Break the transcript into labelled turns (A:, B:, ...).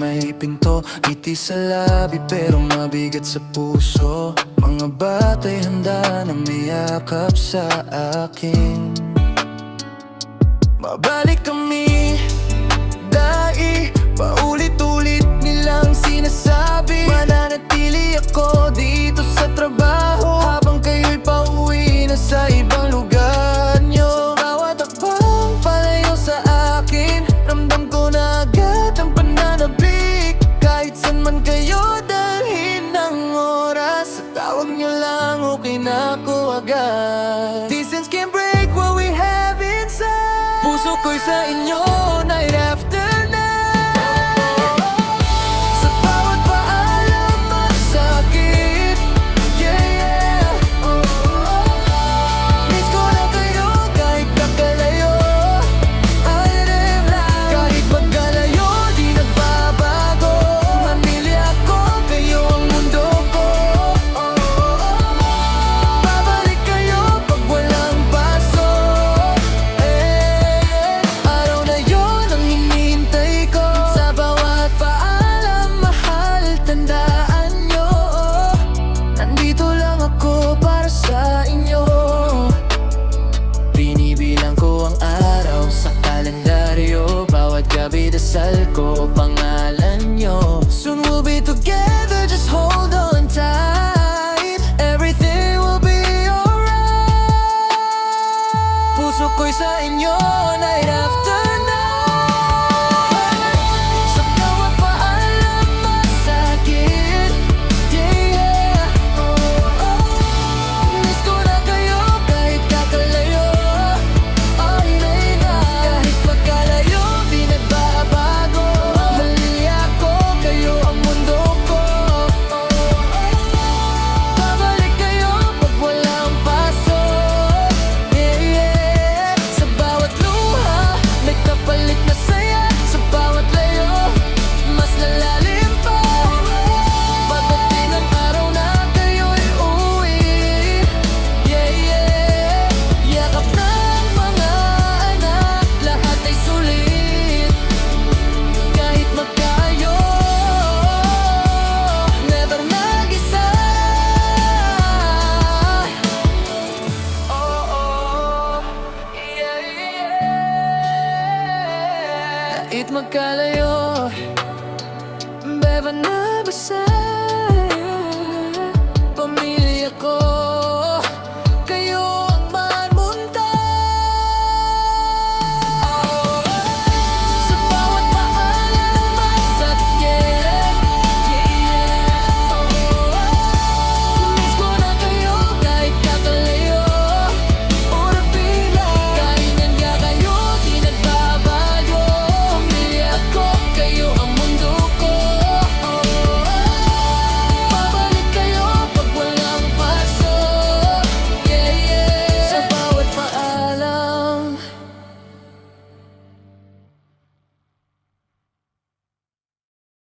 A: may pinto, ngiti sa labi pero mabigat sa puso. Mga bata'y handa na mayakap sa akin. Mabalik kami, dai, paulit-ulit nilang sinasabi. Mananatili ako dito sa trabaho habang kayo'y pauwi na sa ibang lugar nyo. Sa bawat akbang palayo sa akin, ramdam ko na agad ang pananabik. Kahit saan man kayo dalhin ng oras, sa tawag nyo lang okay na ako agad. Distance can break what we have inside. Puso ko'y sa inyo night after night. Sa bawat paalam masakit, yeah, yeah. Miss ko na kayo kahit kakalayo. I live life kahit magkalayo, di nagbabago. Pamilya ko, kayo ang mundo ko. Babalik kayo pag walang paso. Araw na yon ang hinihintay ko. Sa bawat paalam, mahal, tandaan nyo, nandito lang ako para sa inyo. Binibilang ko ang araw sa kalendaryo, bawat gabi dasal ko pangalan nyo. Soon we'll be together, just hold on tight. Everything will be alright. Puso ko'y sa inyo night after night. Sa bawat paalam masakit, yeah, miss ko na kayo kahit kakalayo. I lay down kahit magkalayo, di nagbabago. Pamilya ko, kayo ang mundo ko. Babalik kayo pag walang paso, yeah, yeah. Sa bawat luha, may kapalit na saya. Sa bawat layo, mas lalalim pa. Pagdating ang araw na kayo'y uwi, yeah, yeah. Yakap ng mga anak, lahat ay sulit. Kahit magkayo, never mag-isa. Oh, yeah, yeah. Kahit magkalayo, beba na basa.